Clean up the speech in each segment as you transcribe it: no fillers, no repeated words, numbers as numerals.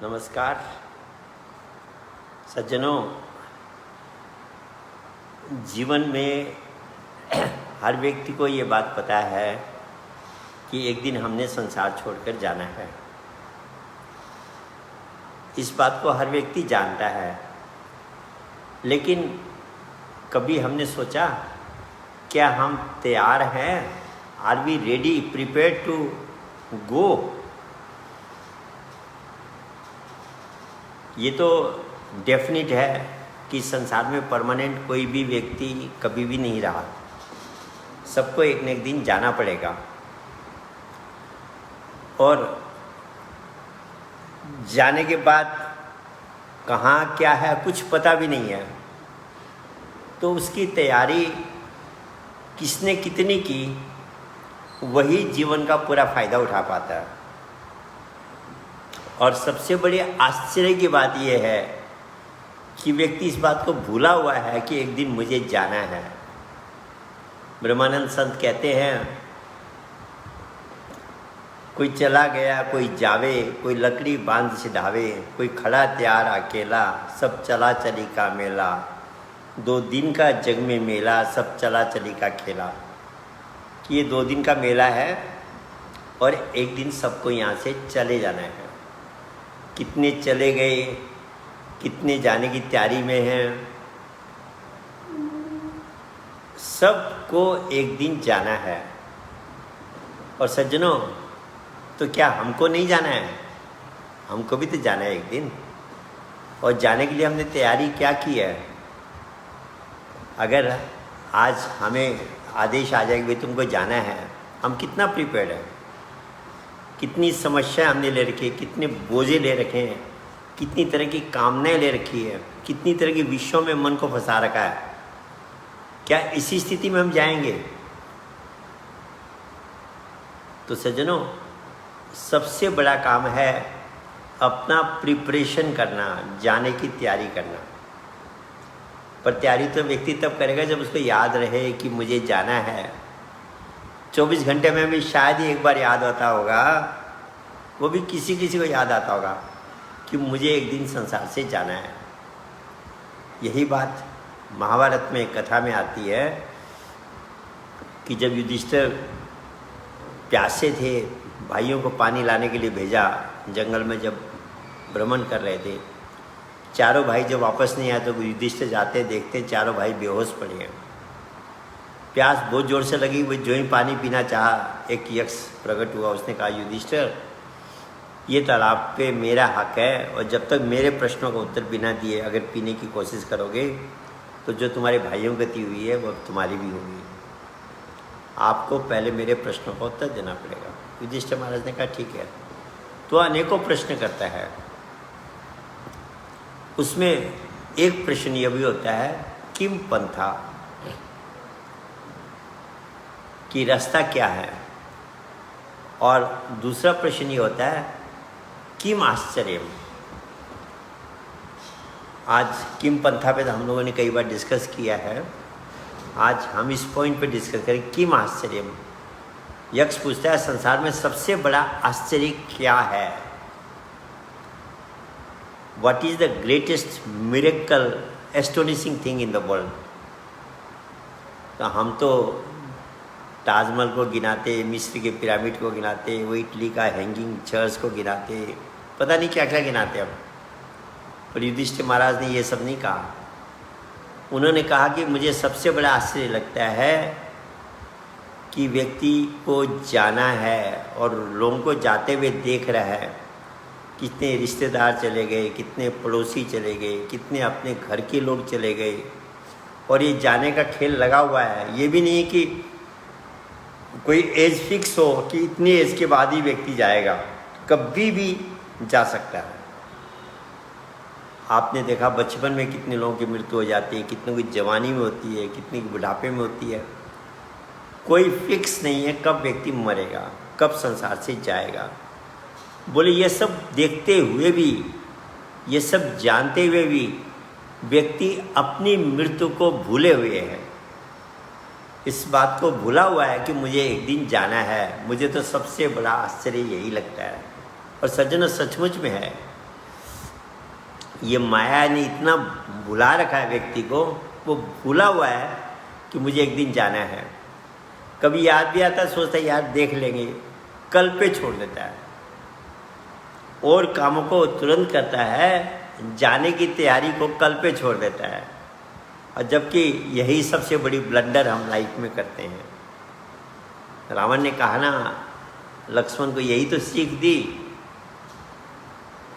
नमस्कार सज्जनों। जीवन में हर व्यक्ति को ये बात पता है कि एक दिन हमने संसार छोड़कर जाना है। इस बात को हर व्यक्ति जानता है, लेकिन कभी हमने सोचा क्या हम तैयार हैं? Are we ready, prepared to go? ये तो डेफिनेट है कि संसार में परमानेंट कोई भी व्यक्ति कभी भी नहीं रहा। सबको एक न एक दिन जाना पड़ेगा, और जाने के बाद कहाँ क्या है कुछ पता भी नहीं है। तो उसकी तैयारी किसने कितनी की, वही जीवन का पूरा फायदा उठा पाता है। और सबसे बड़ी आश्चर्य की बात यह है कि व्यक्ति इस बात को भूला हुआ है कि एक दिन मुझे जाना है। ब्रह्मानंद संत कहते हैं, कोई चला गया कोई जावे, कोई लकड़ी बांध सिधावे, कोई खड़ा तैयार अकेला, सब चला चली का मेला, 2 दिन का जग में मेला, सब चला चली का खेला। कि ये 2 दिन का मेला है और एक दिन सबको यहाँ से चले जाना है। कितने चले गए, कितने जाने की तैयारी में हैं, सबको एक दिन जाना है। और सज्जनों, तो क्या हमको नहीं जाना है? हमको भी तो जाना है एक दिन। और जाने के लिए हमने तैयारी क्या की है? अगर आज हमें आदेश आ जाए कि भाई तुमको जाना है, हम कितना प्रिपेयर्ड हैं? कितनी समस्या हमने ले रखी है, कितने बोझे ले रखे हैं, कितनी तरह की कामनाएं ले रखी है, कितनी तरह के विषयों में मन को फंसा रखा है। क्या इसी स्थिति में हम जाएंगे? तो सज्जनों, सबसे बड़ा काम है अपना प्रिपरेशन करना, जाने की तैयारी करना। पर तैयारी तो व्यक्ति तब करेगा जब उसको याद रहे कि मुझे जाना है। 24 घंटे में भी शायद ही एक बार याद आता होगा, वो भी किसी किसी को याद आता होगा कि मुझे एक दिन संसार से जाना है। यही बात महाभारत में एक कथा में आती है कि जब युधिष्ठिर प्यासे थे, भाइयों को पानी लाने के लिए भेजा, जंगल में जब भ्रमण कर रहे थे, चारों भाई जब वापस नहीं आए तो युधिष्ठिर जाते देखते चारों भाई बेहोश पड़े हैं। प्यास बहुत ज़ोर से लगी, वो जो ही पानी पीना चाहा, एक यक्ष प्रकट हुआ। उसने कहा, युधिष्ठिर ये तालाब पे मेरा हक है, और जब तक मेरे प्रश्नों का उत्तर बिना दिए अगर पीने की कोशिश करोगे तो जो तुम्हारे भाइयों की गति हुई है वो तुम्हारी भी होगी। आपको पहले मेरे प्रश्नों का उत्तर देना पड़ेगा। युधिष्ठिर महाराज ने कहा, ठीक है। तो अनेकों प्रश्न करता है, उसमें एक प्रश्न यह भी होता है, किम पंथा, कि रास्ता क्या है। और दूसरा प्रश्न ये होता है, किम आश्चर्यम। आज किम पंथा पे तो हम लोगों ने कई बार डिस्कस किया है, आज हम इस पॉइंट पे डिस्कस करें, किम आश्चर्यम। यक्ष पूछता है, संसार में सबसे बड़ा आश्चर्य क्या है? What is the greatest miracle, astonishing thing in the world? तो हम तो ताजमहल को गिनाते, मिस्र के पिरामिड को गिनाते, वो इटली का हैंगिंग चर्च को गिनाते, पता नहीं क्या क्या गिनाते हम। पर युधिष्ठिर महाराज ने ये सब नहीं कहा। उन्होंने कहा कि मुझे सबसे बड़ा आश्चर्य लगता है कि व्यक्ति को जाना है और लोगों को जाते हुए देख रहा है। कितने रिश्तेदार चले गए, कितने पड़ोसी चले गए, कितने अपने घर के लोग चले गए, और ये जाने का खेल लगा हुआ है। ये भी नहीं है कि कोई एज फिक्स हो कि इतनी एज के बाद ही व्यक्ति जाएगा, कभी भी जा सकता है। आपने देखा बचपन में कितने लोगों की मृत्यु हो जाती है, कितनों की जवानी में होती है, कितने की बुढ़ापे में होती है। कोई फिक्स नहीं है कब व्यक्ति मरेगा, कब संसार से जाएगा। बोले ये सब देखते हुए भी, ये सब जानते हुए भी व्यक्ति अपनी मृत्यु को भूले हुए है। इस बात को भूला हुआ है कि मुझे एक दिन जाना है। मुझे तो सबसे बड़ा आश्चर्य यही लगता है। और सज्जनों, सचमुच में है ये माया ने इतना भुला रखा है व्यक्ति को, वो भूला हुआ है कि मुझे एक दिन जाना है। कभी याद भी आता, सोचता है यार देख लेंगे, कल पे छोड़ देता है और कामों को तुरंत करता है, जाने की तैयारी को कल पे छोड़ देता है। और जबकि यही सबसे बड़ी ब्लंडर हम लाइफ में करते हैं। रावण ने कहा ना लक्ष्मण को, यही तो सीख दी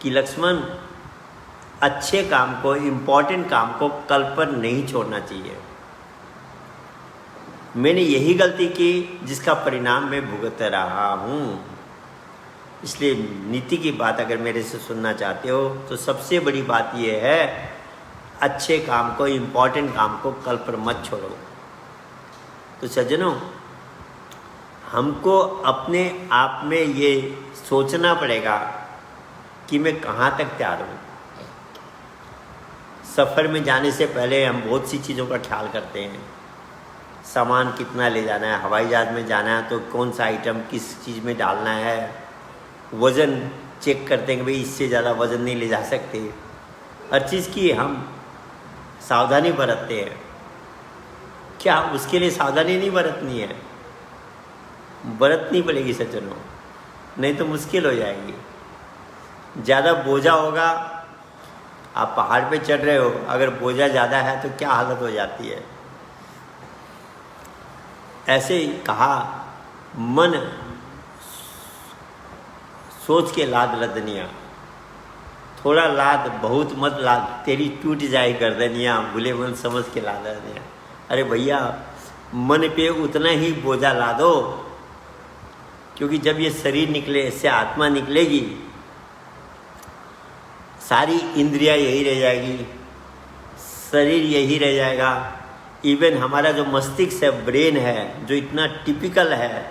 कि लक्ष्मण अच्छे काम को, इम्पोर्टेंट काम को कल पर नहीं छोड़ना चाहिए। मैंने यही गलती की जिसका परिणाम मैं भुगत रहा हूँ। इसलिए नीति की बात अगर मेरे से सुनना चाहते हो तो सबसे बड़ी बात यह है, अच्छे काम को, इम्पोर्टेंट काम को कल पर मत छोड़ो। तो सज्जनों, हमको अपने आप में ये सोचना पड़ेगा कि मैं कहाँ तक तैयार हूँ। सफ़र में जाने से पहले हम बहुत सी चीज़ों का ख्याल करते हैं। सामान कितना ले जाना है, हवाई जहाज़ में जाना है तो कौन सा आइटम किस चीज़ में डालना है, वज़न चेक करते हैं कि भाई इससे ज़्यादा वज़न नहीं ले जा सकते। हर चीज़ की हम सावधानी बरतते हैं। क्या उसके लिए सावधानी नहीं बरतनी है? बरतनी पड़ेगी सज्जनों, नहीं तो मुश्किल हो जाएगी। ज़्यादा बोझा होगा, आप पहाड़ पे चढ़ रहे हो, अगर बोझा ज़्यादा है तो क्या हालत हो जाती है। ऐसे ही कहा, मन सोच के लाद लदनिया, थोड़ा लाद बहुत मत लाद, तेरी टूट जाए गर्दनिया, भूले मन समझ के लाद लदनिया। अरे भैया, मन पे उतना ही बोझा ला दो, क्योंकि जब ये शरीर निकले, इससे आत्मा निकलेगी, सारी इंद्रियां यही रह जाएगी, शरीर यही रह जाएगा। इवन हमारा जो मस्तिष्क है, ब्रेन है, जो इतना टिपिकल है,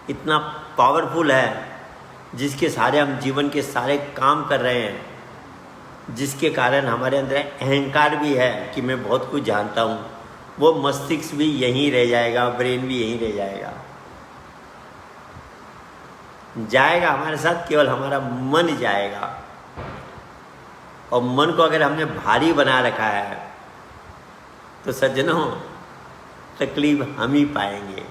इतना पावरफुल है, जिसके सारे हम जीवन के सारे काम कर रहे हैं, जिसके कारण हमारे अंदर अहंकार भी है कि मैं बहुत कुछ जानता हूँ, वो मस्तिष्क भी यहीं रह जाएगा, ब्रेन भी यहीं रह जाएगा। जाएगा हमारे साथ केवल हमारा मन जाएगा। और मन को अगर हमने भारी बना रखा है तो सज्जनों तकलीफ हम ही पाएंगे।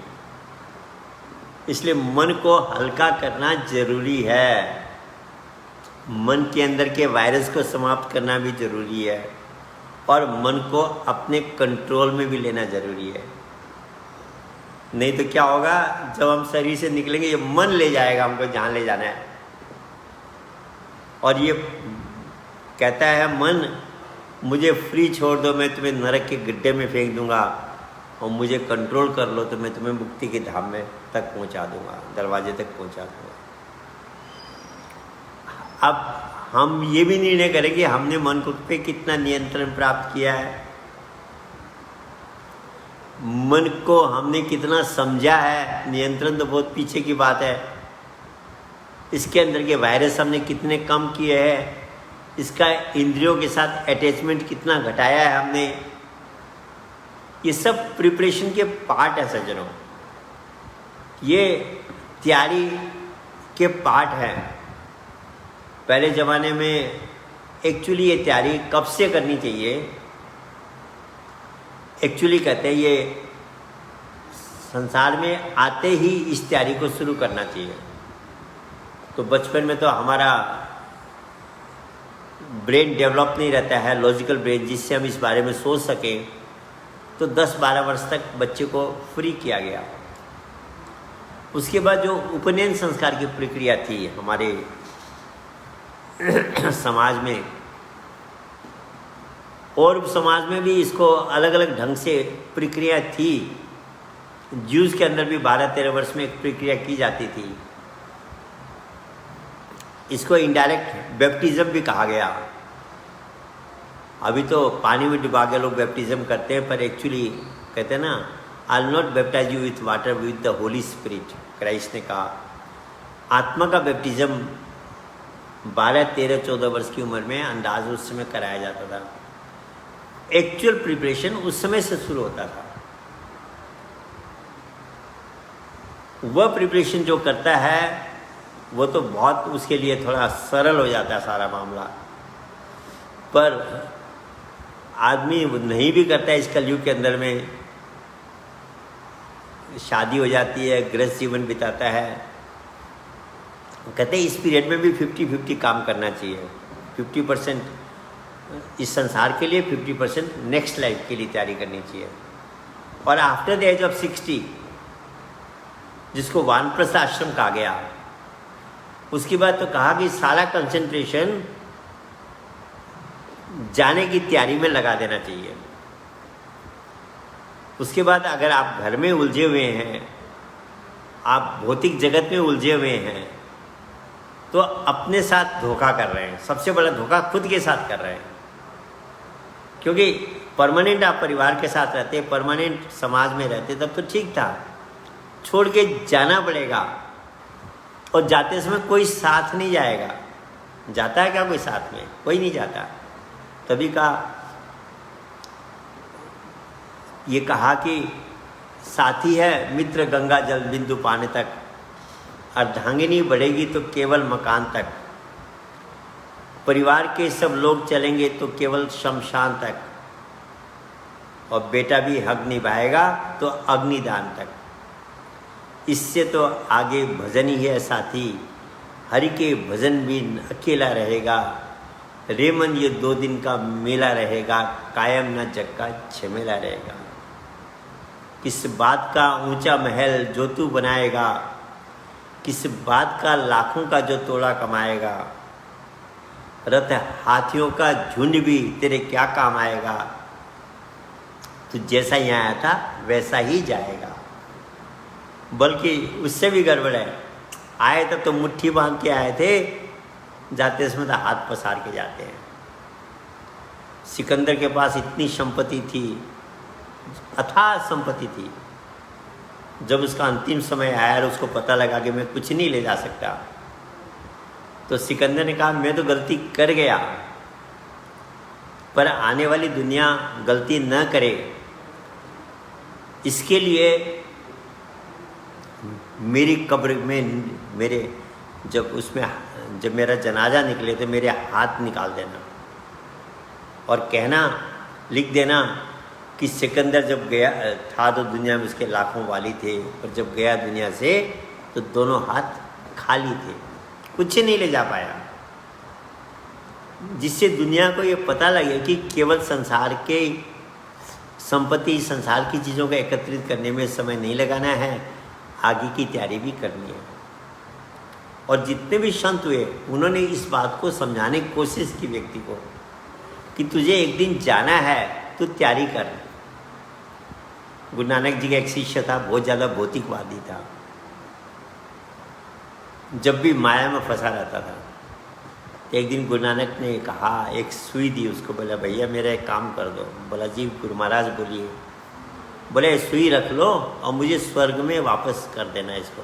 इसलिए मन को हल्का करना जरूरी है। मन के अंदर के वायरस को समाप्त करना भी जरूरी है और मन को अपने कंट्रोल में भी लेना जरूरी है। नहीं तो क्या होगा, जब हम शरीर से निकलेंगे ये मन ले जाएगा हमको जहाँ ले जाना है। और ये कहता है मन, मुझे फ्री छोड़ दो, मैं तुम्हें नरक के गड्ढे में फेंक दूंगा, और मुझे कंट्रोल कर लो तो मैं तुम्हें मुक्ति के धाम में तक पहुंचा दूंगा, दरवाजे तक पहुंचा दूंगा। अब हम ये भी निर्णय करें कि हमने मन को पे कितना नियंत्रण प्राप्त किया है, मन को हमने कितना समझा है। नियंत्रण तो बहुत पीछे की बात है। इसके अंदर के वायरस हमने कितने कम किए हैं, इसका इंद्रियों के साथ अटैचमेंट कितना घटाया है हमने। ये सब प्रिपरेशन के पार्ट है सज्जनों, ये तैयारी के पार्ट है। पहले ज़माने में एक्चुअली ये तैयारी कब से करनी चाहिए? एक्चुअली कहते हैं ये संसार में आते ही इस तैयारी को शुरू करना चाहिए। तो बचपन में तो हमारा ब्रेन डेवलप नहीं रहता है, लॉजिकल ब्रेन, जिससे हम इस बारे में सोच सकें। तो 10-12 वर्ष तक बच्चे को फ्री किया गया। उसके बाद जो उपनयन संस्कार की प्रक्रिया थी हमारे समाज में, और समाज में भी इसको अलग अलग ढंग से प्रक्रिया थी। ज्यूज़ के अंदर भी 12-13 वर्ष में एक प्रक्रिया की जाती थी। इसको इनडायरेक्ट बैप्टिज्म भी कहा गया। अभी तो पानी में डुबा के लोग बैप्टिज्म करते हैं, पर एक्चुअली कहते हैं ना, I will not baptise you with water with the Holi spirit. Christ ने कहा आत्मा का बैप्टिज्म 12-13-14 वर्ष की उम्र में अंदाज उस समय कराया जाता था। एक्चुअल प्रिपरेशन उस समय से शुरू होता था। वह प्रिपरेशन जो करता है वो तो बहुत उसके लिए थोड़ा सरल हो जाता है सारा मामला। पर आदमी नहीं भी करता है इस कलयुग के अंदर में, शादी हो जाती है, गृहस्थ जीवन बिताता है। कहते हैं इस पीरियड में भी 50-50 काम करना चाहिए। 50% इस संसार के लिए, 50% नेक्स्ट लाइफ के लिए तैयारी करनी चाहिए। और आफ्टर द एज ऑफ 60, जिसको वानप्रस्थ आश्रम कहा गया, उसके बाद तो कहा कि सारा कंसंट्रेशन जाने की तैयारी में लगा देना चाहिए। उसके बाद अगर आप घर में उलझे हुए हैं, आप भौतिक जगत में उलझे हुए हैं, तो अपने साथ धोखा कर रहे हैं। सबसे बड़ा धोखा खुद के साथ कर रहे हैं, क्योंकि परमानेंट आप परिवार के साथ रहते, परमानेंट समाज में रहते, तब तो ठीक था। छोड़ के जाना पड़ेगा, और जाते समय कोई साथ नहीं जाएगा। जाता है क्या कोई साथ में? कोई नहीं जाता। तभी ये कहा कि साथी है मित्र गंगा जल बिंदु पाने तक, अर्धांगिनी बढ़ेगी तो केवल मकान तक, परिवार के सब लोग चलेंगे तो केवल शमशान तक, और बेटा भी हक निभाएगा तो अग्निदान तक। इससे तो आगे भजन ही है साथी, हरि के भजन बिन अकेला रहेगा, रे मन ये 2 दिन का मेला रहेगा, कायम न जग का झमेला रहेगा। किस बात का ऊंचा महल जो तू बनाएगा, किस बात का लाखों का जो तोड़ा कमाएगा, रथ हाथियों का झुंड भी तेरे क्या काम आएगा, तू जैसा यहाँ आया था वैसा ही जाएगा। बल्कि उससे भी गड़बड़ है, आए तब तो मुट्ठी बांध के आए थे, जाते समय तो हाथ पसार के जाते हैं। सिकंदर के पास इतनी संपत्ति थी, अथाह संपत्ति थी। जब उसका अंतिम समय आया और उसको पता लगा कि मैं कुछ नहीं ले जा सकता, तो सिकंदर ने कहा मैं तो गलती कर गया, पर आने वाली दुनिया गलती न करे, इसके लिए मेरी कब्र में जब मेरा जनाजा निकले तो मेरे हाथ निकाल देना, और कहना, लिख देना कि सिकंदर जब गया था तो दुनिया में उसके लाखों वाली थे, पर जब गया दुनिया से तो दोनों हाथ खाली थे, कुछ नहीं ले जा पाया। जिससे दुनिया को ये पता लगे कि केवल संसार के संपत्ति, संसार की चीज़ों को एकत्रित करने में समय नहीं लगाना है, आगे की तैयारी भी करनी है। और जितने भी संत हुए, उन्होंने इस बात को समझाने की कोशिश की व्यक्ति को कि तुझे एक दिन जाना है, तो तैयारी कर। गुरु नानक जी का एक शिष्य था, बहुत ज़्यादा भौतिकवादी था, जब भी माया में फंसा रहता था। एक दिन गुरु नानक ने कहा, एक सुई दी उसको, बोला भैया मेरा एक काम कर दो। बोला जी गुरु महाराज बोलिए। बोले सुई रख लो और मुझे स्वर्ग में वापस कर देना इसको।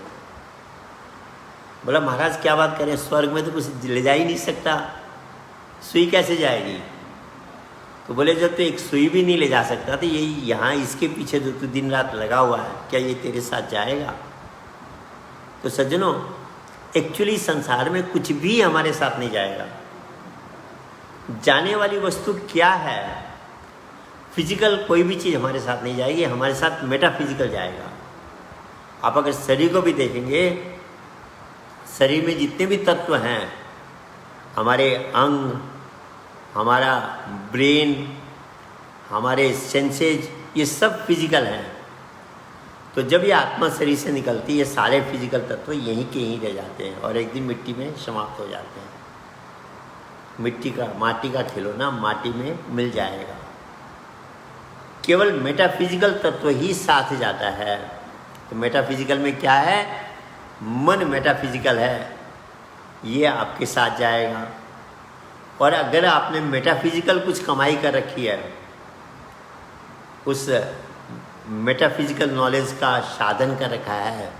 बोला महाराज क्या बात करें, स्वर्ग में तो कुछ ले जा ही नहीं सकता, सुई कैसे जाएगी? तो बोले जब तो एक सुई भी नहीं ले जा सकता तो यही यहाँ इसके पीछे जो तू दिन रात लगा हुआ है, क्या ये तेरे साथ जाएगा? तो सज्जनों, एक्चुअली संसार में कुछ भी हमारे साथ नहीं जाएगा। जाने वाली वस्तु क्या है? फिजिकल कोई भी चीज़ हमारे साथ नहीं जाएगी, हमारे साथ मेटाफिजिकल जाएगा। आप अगर शरीर को भी देखेंगे, शरीर में जितने भी तत्व हैं, हमारे अंग, हमारा ब्रेन, हमारे सेंसेज, ये सब फिजिकल हैं। तो जब ये आत्मा शरीर से निकलती है, ये सारे फिजिकल तत्व यहीं के यहीं रह जाते हैं और एक दिन मिट्टी में समाप्त हो जाते हैं। माटी का खिलौना माटी में मिल जाएगा। केवल मेटाफिजिकल तत्व ही साथ जाता है। तो मेटाफिजिकल में क्या है? मन मेटाफिजिकल है, ये आपके साथ जाएगा। और अगर आपने मेटाफिजिकल कुछ कमाई कर रखी है, उस मेटाफिजिकल नॉलेज का साधन कर रखा है,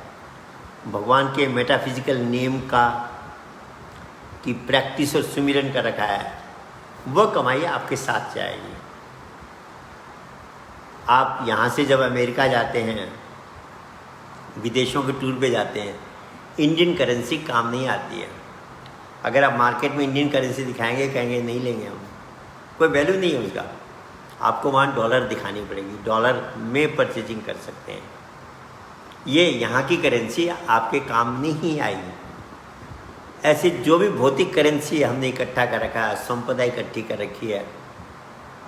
भगवान के मेटाफिजिकल नेम का की प्रैक्टिस और सुमिरन कर रखा है, वह कमाई आपके साथ जाएगी। आप यहाँ से जब अमेरिका जाते हैं, विदेशों के टूर पे जाते हैं, इंडियन करेंसी काम नहीं आती है। अगर आप मार्केट में इंडियन करेंसी दिखाएंगे, कहेंगे नहीं लेंगे हम, कोई वैल्यू नहीं है उसका। आपको वहाँ डॉलर दिखानी पड़ेगी, डॉलर में परचेजिंग कर सकते हैं। ये यहाँ की करेंसी आपके काम नहीं आएगी। ऐसे जो भी भौतिक करेंसी हमने इकट्ठा कर रखा है, संपदा इकट्ठी कर रखी है,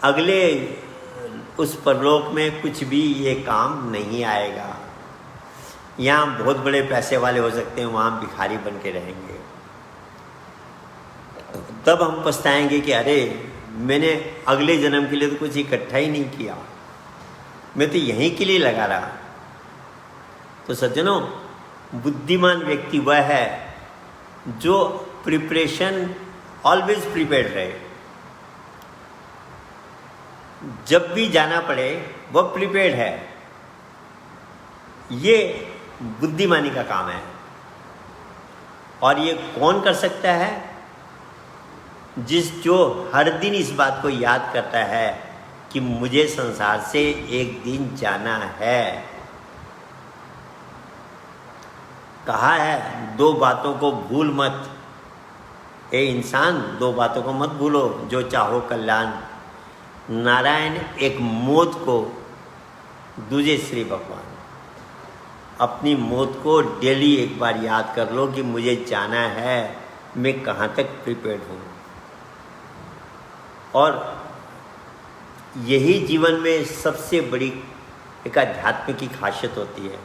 अगले उस परलोक में कुछ भी ये काम नहीं आएगा। यहाँ बहुत बड़े पैसे वाले हो सकते हैं, वहाँ भिखारी बन के रहेंगे। तब हम पछताएंगे कि अरे मैंने अगले जन्म के लिए तो कुछ इकट्ठा ही नहीं किया, मैं तो यहीं के लिए लगा रहा। तो सज्जनों, बुद्धिमान व्यक्ति वह है जो प्रिपरेशन ऑलवेज प्रिपेयर्ड रहे। जब भी जाना पड़े वह प्रिपेयर्ड है। ये बुद्धिमानी का काम है। और ये कौन कर सकता है? जो हर दिन इस बात को याद करता है कि मुझे संसार से एक दिन जाना है। कहा है, दो बातों को भूल मत, ए इंसान, दो बातों को मत भूलो, जो चाहो कल्याण, नारायण एक मौत को, दूजे श्री भगवान। अपनी मौत को डेली एक बार याद कर लो कि मुझे जाना है, मैं कहाँ तक प्रिपेयर्ड हूँ। और यही जीवन में सबसे बड़ी एक अध्यात्म की खासियत होती है।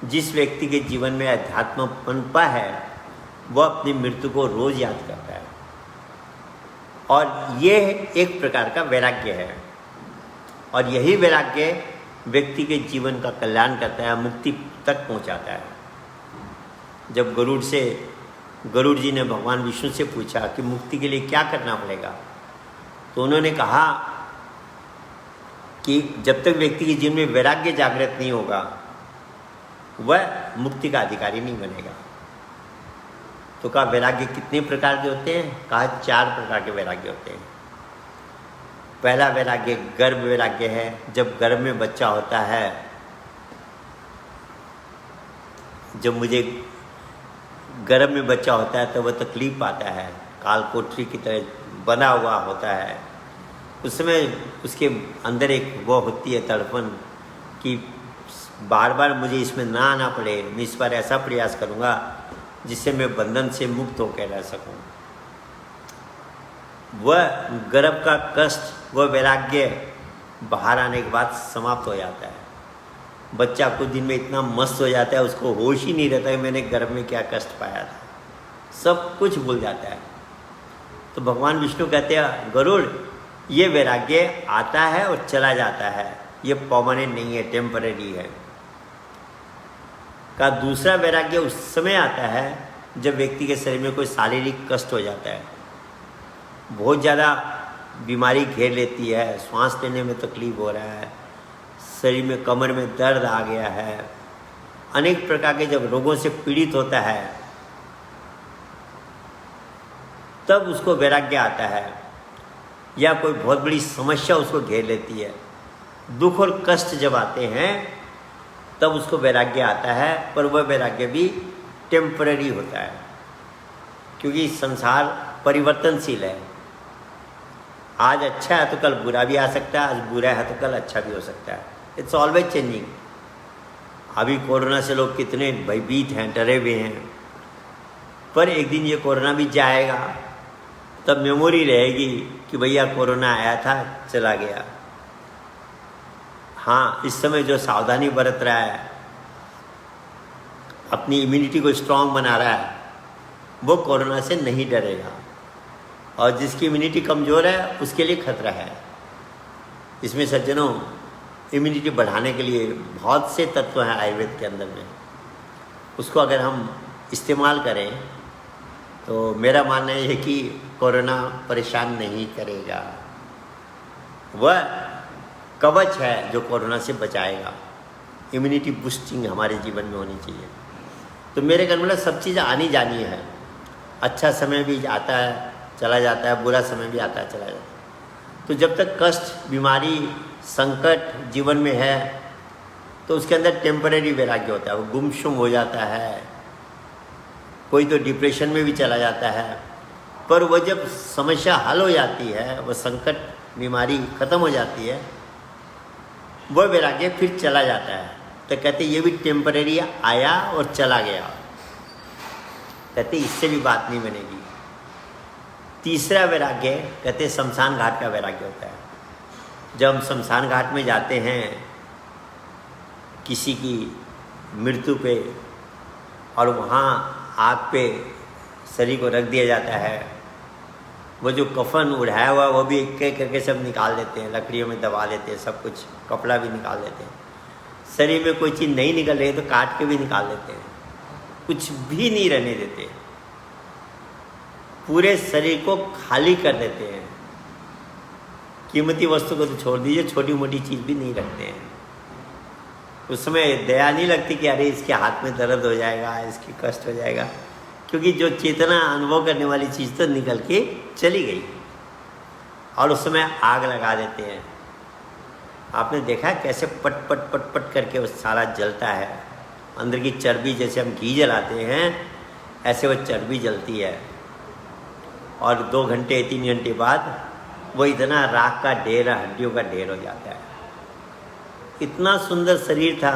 जिस व्यक्ति के जीवन में अध्यात्म पनपा है वह अपनी मृत्यु को रोज याद करता है। और यह एक प्रकार का वैराग्य है। और यही वैराग्य व्यक्ति के जीवन का कल्याण करता है, मुक्ति तक पहुंचाता है। जब गरुड़ जी ने भगवान विष्णु से पूछा कि मुक्ति के लिए क्या करना पड़ेगा, तो उन्होंने कहा कि जब तक व्यक्ति के जीवन में वैराग्य जागृत नहीं होगा वह मुक्ति का अधिकारी नहीं बनेगा। तो कहा वैराग्य कितने प्रकार के होते हैं? कहा 4 प्रकार के वैराग्य होते हैं। पहला वैराग्य गर्भ वैराग्य है। जब गर्भ में बच्चा होता है, जब मुझे गर्भ में बच्चा होता है तो वह तकलीफ पाता है, काल कोठरी की तरह बना हुआ होता है। उस समय उसके अंदर एक वो होती है तड़पन कि बार बार मुझे इसमें ना आना पड़े, मैं इस बार ऐसा प्रयास करूँगा जिससे मैं बंधन से मुक्त होकर रह सकूँ। वह गर्भ का कष्ट, वह वैराग्य बाहर आने के बाद समाप्त हो जाता है। बच्चा कुछ दिन में इतना मस्त हो जाता है, उसको होश ही नहीं रहता है मैंने गर्भ में क्या कष्ट पाया था, सब कुछ भूल जाता है। तो भगवान विष्णु कहते हैं गरुड़, ये वैराग्य आता है और चला जाता है, ये परमानेंट नहीं है, टेम्पररी है। का दूसरा वैराग्य उस समय आता है जब व्यक्ति के शरीर में कोई शारीरिक कष्ट हो जाता है, बहुत ज़्यादा बीमारी घेर लेती है, सांस लेने में तकलीफ हो रहा है, शरीर में कमर में दर्द आ गया है, अनेक प्रकार के जब रोगों से पीड़ित होता है तब उसको वैराग्य आता है। या कोई बहुत बड़ी समस्या उसको घेर लेती है, दुख और कष्ट जब आते हैं तब उसको वैराग्य आता है। पर वह वैराग्य भी टेम्पररी होता है, क्योंकि संसार परिवर्तनशील है। आज अच्छा है तो कल बुरा भी आ सकता है, आज बुरा है तो कल अच्छा भी हो सकता है। It's always changing. अभी कोरोना से लोग कितने भयभीत हैं, डरे हुए हैं, पर एक दिन ये कोरोना भी जाएगा, तब मेमोरी रहेगी कि भैया कोरोना आया था, चला गया। हाँ, इस समय जो सावधानी बरत रहा है, अपनी इम्यूनिटी को स्ट्रांग बना रहा है, वो कोरोना से नहीं डरेगा। और जिसकी इम्यूनिटी कमज़ोर है उसके लिए खतरा है। इसमें सज्जनों, इम्यूनिटी बढ़ाने के लिए बहुत से तत्व हैं आयुर्वेद के अंदर में। उसको अगर हम इस्तेमाल करें तो मेरा मानना है कि कोरोना परेशान नहीं करेगा। वह कवच है जो कोरोना से बचाएगा। इम्यूनिटी बूस्टिंग हमारे जीवन में होनी चाहिए। तो मेरे घर में सब चीज़ आनी जानी है। अच्छा समय भी आता है, चला जाता है, बुरा समय भी आता है, चला जाता है। तो जब तक कष्ट, बीमारी, संकट जीवन में है तो उसके अंदर टेम्पररी वैराग्य होता है, वो गुमसुम हो जाता है। कोई तो डिप्रेशन में भी चला जाता है, पर वो जब समस्या हल हो जाती है, वो संकट बीमारी खत्म हो जाती है, वो वैराग्य फिर चला जाता है। तो कहते ये भी टेम्परेरी आया और चला गया, कहते इससे भी बात नहीं बनेगी। तीसरा वैराग्य कहते शमशान घाट का वैराग्य होता है। जब हम शमशान घाट में जाते हैं किसी की मृत्यु पे, और वहाँ आग पे शरीर को रख दिया जाता है, वो जो कफन उड़ाया हुआ वो भी एक एक करके सब निकाल देते हैं, लकड़ियों में दबा देते हैं, सब कुछ कपड़ा भी निकाल देते हैं। शरीर में कोई चीज़ नहीं निकल रही तो काट के भी निकाल देते हैं, कुछ भी नहीं रहने देते, पूरे शरीर को खाली कर देते हैं। कीमती वस्तु को तो छोड़ दीजिए, छोटी मोटी चीज़ भी नहीं रखते हैं। उस समय दया नहीं लगती कि अरे इसके हाथ में दर्द हो जाएगा, इसकी कष्ट हो जाएगा, क्योंकि जो चेतना अनुभव करने वाली चीज़ तो निकल के चली गई। और उस समय आग लगा देते हैं। आपने देखा कैसे पट पट पट पट करके वो सारा जलता है, अंदर की चर्बी, जैसे हम घी जलाते हैं ऐसे वो चर्बी जलती है। और 2 घंटे 3 घंटे बाद वो इतना राख का ढेर, हड्डियों का ढेर हो जाता है। इतना सुंदर शरीर था,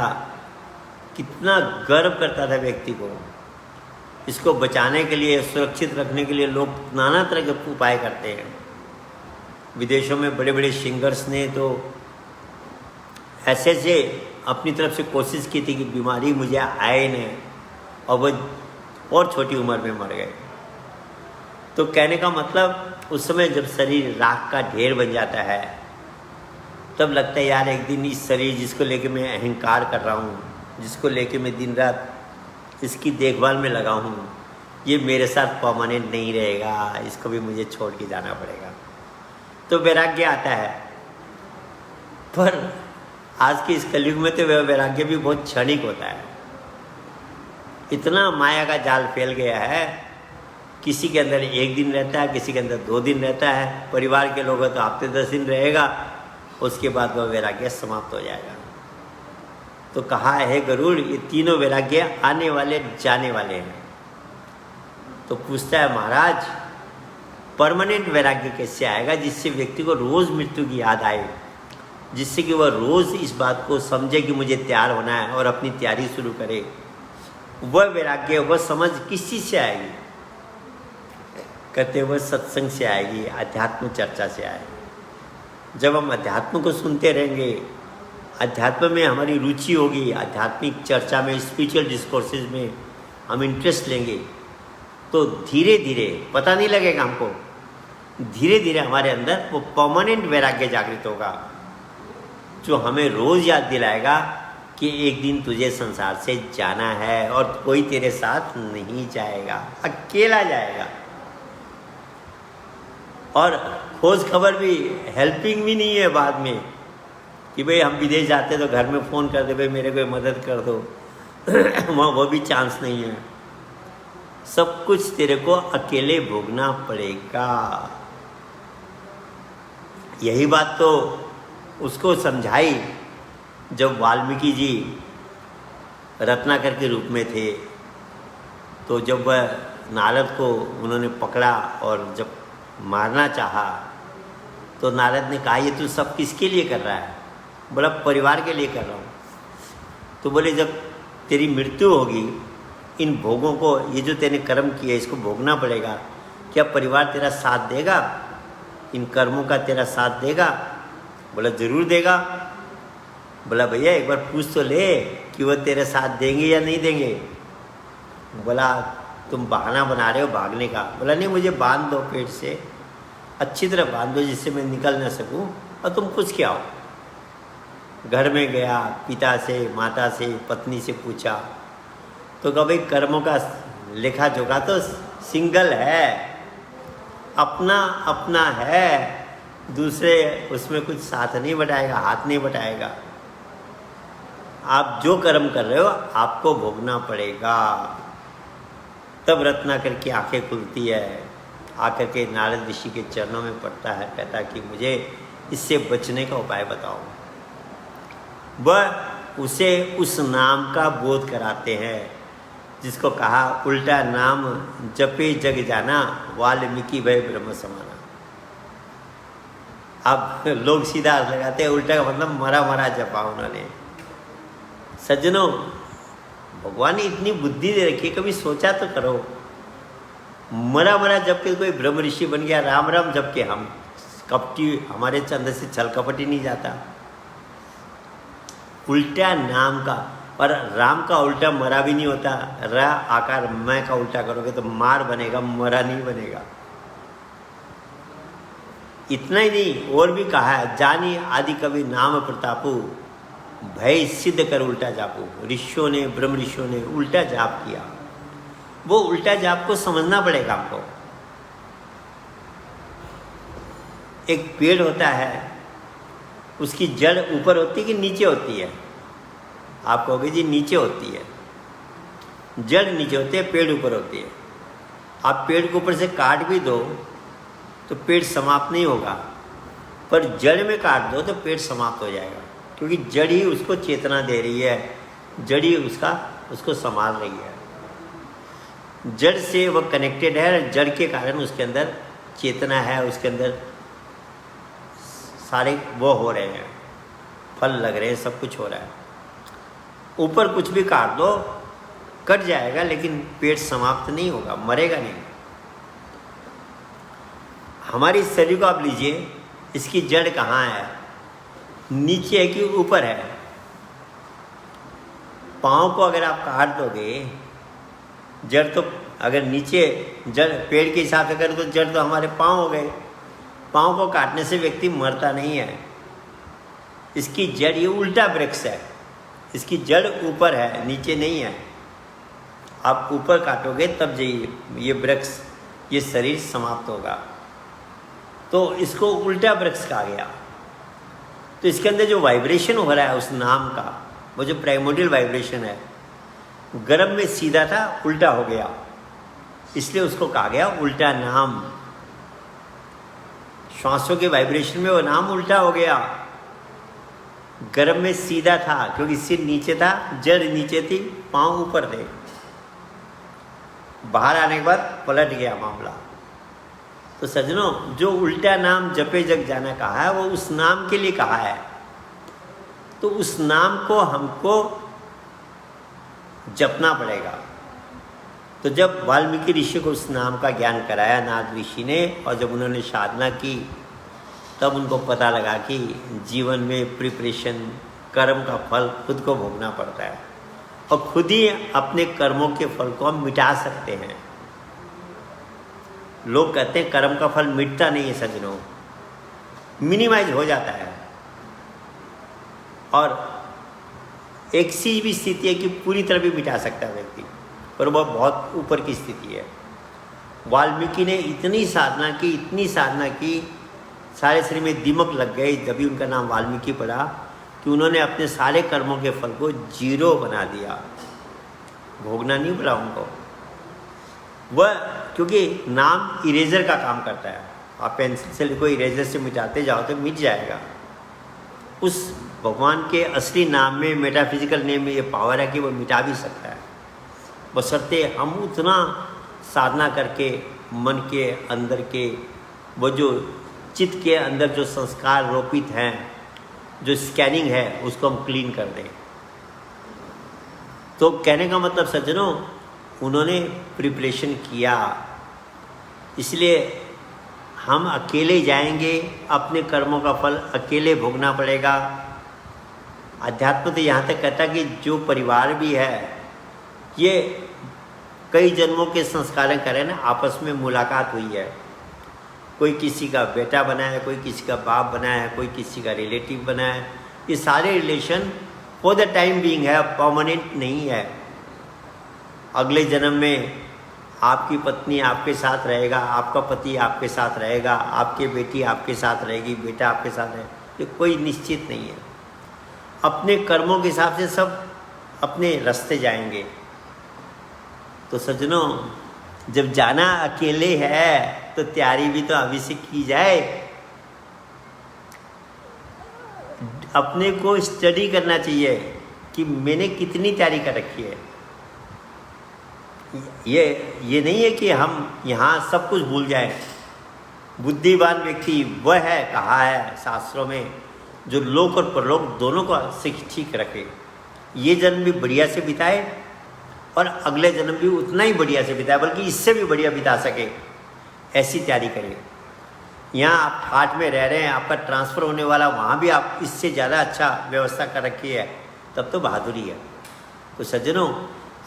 कितना गर्व करता था व्यक्ति को। इसको बचाने के लिए, सुरक्षित रखने के लिए लोग नाना तरह के उपाय करते हैं। विदेशों में बड़े बड़े सिंगर्स ने तो ऐसे ऐसे अपनी तरफ से कोशिश की थी कि बीमारी मुझे आए नहीं, और वो और छोटी उम्र में मर गए। तो कहने का मतलब उस समय जब शरीर राख का ढेर बन जाता है, तब लगता है यार एक दिन इस शरीर जिसको लेके मैं अहंकार कर रहा हूँ, जिसको लेके मैं दिन रात इसकी देखभाल में लगा हूँ, ये मेरे साथ परमानेंट नहीं रहेगा, इसको भी मुझे छोड़ के जाना पड़ेगा। तो वैराग्य आता है। पर आज के इस कलयुग में तो वैराग्य भी बहुत क्षणिक होता है। इतना माया का जाल फैल गया है, किसी के अंदर 1 दिन रहता है, किसी के अंदर 2 दिन रहता है, परिवार के लोग तो हफ्ते 10 दिन रहेगा, उसके बाद वह वैराग्य समाप्त हो जाएगा। तो कहा है गरुड़, ये तीनों वैराग्य आने वाले जाने वाले हैं। तो पूछता है महाराज, परमानेंट वैराग्य कैसे आएगा जिससे व्यक्ति को रोज मृत्यु की याद आए, जिससे कि वह रोज इस बात को समझे कि मुझे तैयार होना है और अपनी तैयारी शुरू करे। वह वैराग्य, वह समझ किस चीज से आएगी? कहते वह सत्संग से आएगी, अध्यात्म चर्चा से आएगी। जब हम अध्यात्म को सुनते रहेंगे, अध्यात्म में हमारी रुचि होगी, आध्यात्मिक चर्चा में, स्पिरिचुअल डिस्कोर्सेज में हम इंटरेस्ट लेंगे, तो धीरे धीरे, पता नहीं लगेगा हमको, धीरे धीरे हमारे अंदर वो परमानेंट वैराग्य जागृत होगा, जो हमें रोज याद दिलाएगा कि एक दिन तुझे संसार से जाना है और कोई तेरे साथ नहीं जाएगा, अकेला जाएगा। और खोज खबर भी, हेल्पिंग भी नहीं है बाद में कि भाई हम विदेश जाते तो घर में फ़ोन कर दे, भाई मेरे को मदद कर दो वहाँ वो भी चांस नहीं है। सब कुछ तेरे को अकेले भोगना पड़ेगा। यही बात तो उसको समझाई जब वाल्मीकि जी रत्नाकर के रूप में थे। तो जब वह नारद को उन्होंने पकड़ा और जब मारना चाहा, तो नारद ने कहा ये तू सब किसके लिए कर रहा है? बड़ा परिवार के लिए कर रहा हूँ। तो बोले जब तेरी मृत्यु होगी, इन भोगों को, ये जो तेने कर्म किए इसको भोगना पड़ेगा, क्या परिवार तेरा साथ देगा? इन कर्मों का तेरा साथ देगा? बोला जरूर देगा। बोला भैया एक बार पूछ तो ले कि वो तेरे साथ देंगे या नहीं देंगे। बोला तुम बहाना बना रहे हो भागने का। बोला नहीं, मुझे बांध दो पेट से, अच्छी तरह बांध दो जिससे मैं निकल ना सकूं, और तुम पूछ के आओ। घर में गया, पिता से, माता से, पत्नी से पूछा, तो कहा भाई कर्मों का लेखा जोखा तो सिंगल है, अपना अपना है, दूसरे उसमें कुछ साथ नहीं बटाएगा, हाथ नहीं बटाएगा। आप जो कर्म कर रहे हो आपको भोगना पड़ेगा। तब रत्नाकर की आंखें खुलती है, आकर के नारद ऋषि के चरणों में पड़ता है, कहता कि मुझे इससे बचने का उपाय बताओ। वह उसे उस नाम का बोध कराते हैं जिसको कहा उल्टा नाम जपे जग जाना, वाल्मीकि भय ब्रह्म समाना। अब लोग सीधा अर्थ लगाते हैं, उल्टा का मतलब मरा मरा जपा उन्होंने। सज्जनों, भगवान ने इतनी बुद्धि दे रखी है, कभी सोचा तो करो। मरा मरा जप के कोई ब्रह्म ऋषि बन गया, राम राम जप के हम कपटी, हमारे चंद से छल कपट ही नहीं जाता। उल्टा नाम का, और राम का उल्टा मरा भी नहीं होता। रा आकार मैं का उल्टा करोगे तो मार बनेगा, मरा नहीं बनेगा। इतना ही नहीं, और भी कहा है, जानी आदि कवि नाम प्रतापु, भय सिद्ध कर उल्टा जापू। ऋषियों ने, ब्रह्म ऋषियों ने उल्टा जाप किया। वो उल्टा जाप को समझना पड़ेगा आपको। एक पेड़ होता है, उसकी जड़ ऊपर होती है कि नीचे होती है? आप कहोगे जी नीचे होती है। जड़ नीचे होती है, पेड़ ऊपर होती है। आप पेड़ को ऊपर से काट भी दो तो पेड़ समाप्त नहीं होगा, पर जड़ में काट दो तो पेड़ समाप्त हो जाएगा, क्योंकि जड़ ही उसको चेतना दे रही है, जड़ ही उसको संभाल रही है। जड़ से वह कनेक्टेड है, जड़ के कारण उसके अंदर चेतना है, उसके अंदर सारे वो हो रहे हैं, फल लग रहे हैं, सब कुछ हो रहा है। ऊपर कुछ भी काट दो कट जाएगा, लेकिन पेड़ समाप्त नहीं होगा, मरेगा नहीं। हमारी शरीर को आप लीजिए, इसकी जड़ कहाँ है? नीचे है कि ऊपर है? पाँव को अगर आप काट दोगे, जड़ तो अगर नीचे, जड़ पेड़ के हिसाब से करें तो जड़ तो हमारे पाँव हो गए। पाँव को काटने से व्यक्ति मरता नहीं है। इसकी जड़, ये उल्टा वृक्ष है, इसकी जड़ ऊपर है, नीचे नहीं है। आप ऊपर काटोगे तब ये वृक्ष, ये शरीर समाप्त होगा। तो इसको उल्टा वृक्ष कहा गया। तो इसके अंदर जो वाइब्रेशन हो रहा है उस नाम का, वो जो प्राइमोडियल वाइब्रेशन है, गर्भ में सीधा था, उल्टा हो गया, इसलिए उसको कहा गया उल्टा नाम। श्वासों के वाइब्रेशन में वो नाम उल्टा हो गया। गर्भ में सीधा था क्योंकि सिर नीचे था, जड़ नीचे थी, पांव ऊपर थे। बाहर आने के बाद पलट गया मामला। तो सज्जनों, जो उल्टा नाम जपे जग जाना कहा है, वो उस नाम के लिए कहा है। तो उस नाम को हमको जपना पड़ेगा। तो जब वाल्मीकि ऋषि को उस नाम का ज्ञान कराया नारद ऋषि ने, और जब उन्होंने साधना की, तब उनको पता लगा कि जीवन में प्रिपरेशन, कर्म का फल खुद को भोगना पड़ता है, और खुद ही अपने कर्मों के फल को हम मिटा सकते हैं। लोग कहते हैं कर्म का फल मिटता नहीं है सज्जनों, मिनिमाइज हो जाता है। और एक सी भी स्थिति है कि पूरी तरह भी मिटा सकता है व्यक्ति, पर वह बहुत ऊपर की स्थिति है। वाल्मीकि ने इतनी साधना की, सारे शरीर में दीमक लग गए, जब भी उनका नाम वाल्मीकि पड़ा, कि उन्होंने अपने सारे कर्मों के फल को जीरो बना दिया। भोगना नहीं पड़ा उनको। वह, क्योंकि नाम इरेजर का काम करता है। आप पेंसिल से लिखो, इरेजर से मिटाते जाओ तो मिट जाएगा। उस भगवान के असली नाम में, मेटाफिजिकल नेम में ये पावर है कि वो मिटा भी सकता है, बशर्ते हम उतना साधना करके मन के अंदर के, वो जो चित्त के अंदर जो संस्कार रोपित हैं, जो स्कैनिंग है, उसको हम क्लीन कर दें। तो कहने का मतलब सज्जनों, उन्होंने प्रिपरेशन किया, इसलिए हम अकेले जाएंगे, अपने कर्मों का फल अकेले भोगना पड़ेगा। अध्यात्म तो यहाँ तक कहता कि जो परिवार भी है, ये कई जन्मों के संस्कार करें ना, आपस में मुलाकात हुई है। कोई किसी का बेटा बना है, कोई किसी का बाप बना है, कोई किसी का रिलेटिव बना है। ये सारे relation for the time being है, परमानेंट नहीं है। अगले जन्म में आपकी पत्नी आपके साथ रहेगा, आपका पति आपके साथ रहेगा, आपकी बेटी आपके साथ रहेगी, बेटा आपके साथ रहेगा, ये कोई निश्चित नहीं है। अपने कर्मों के हिसाब से सब अपने रास्ते जाएंगे। तो सज्जनों, जब जाना अकेले है तो तैयारी भी तो अभी से की जाए। अपने को स्टडी करना चाहिए कि मैंने कितनी तैयारी कर रखी है। ये नहीं है कि हम यहाँ सब कुछ भूल जाएं। बुद्धिमान व्यक्ति वह है, कहा है शास्त्रों में, जो लोक और परलोक दोनों को ठीक रखे। ये जन्म भी बढ़िया से बिताए और अगले जन्म भी उतना ही बढ़िया से बिताए, बल्कि इससे भी बढ़िया बिता सके, ऐसी तैयारी करें। यहाँ आप हाट में रह रहे हैं, आपका ट्रांसफ़र होने वाला, वहाँ भी आप इससे ज़्यादा अच्छा व्यवस्था कर रखी है, तब तो बहादुरी है। तो सज्जनों,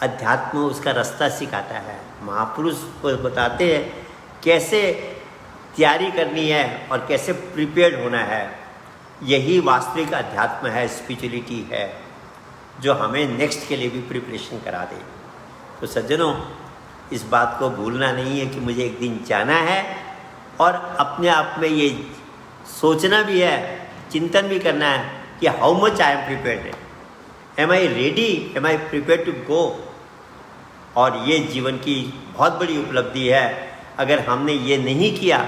अध्यात्म उसका रास्ता सिखाता है। महापुरुष को बताते हैं कैसे तैयारी करनी है और कैसे प्रिपेयर्ड होना है। यही वास्तविक अध्यात्म है, स्पिरिचुअलिटी है, जो हमें नेक्स्ट के लिए भी प्रिपरेशन करा दे। तो सज्जनों, इस बात को भूलना नहीं है कि मुझे एक दिन जाना है, और अपने आप में ये सोचना भी है, चिंतन भी करना है कि how much I am prepared, am I ready, am I prepared to go. और ये जीवन की बहुत बड़ी उपलब्धि है। अगर हमने ये नहीं किया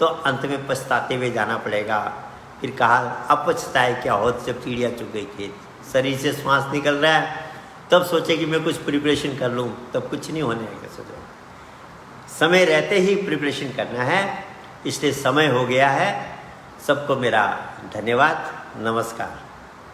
तो अंत में पछताते हुए जाना पड़ेगा। फिर कहा, अब पछताए क्या हो जब चिड़िया चुग गई खेत। शरीर से श्वास निकल रहा है, तब सोचे कि मैं कुछ प्रिपरेशन कर लूँ, तब कुछ नहीं होने आएगा। सोचो, समय रहते ही प्रिपरेशन करना है। इसलिए समय हो गया है। सबको मेरा धन्यवाद, नमस्कार।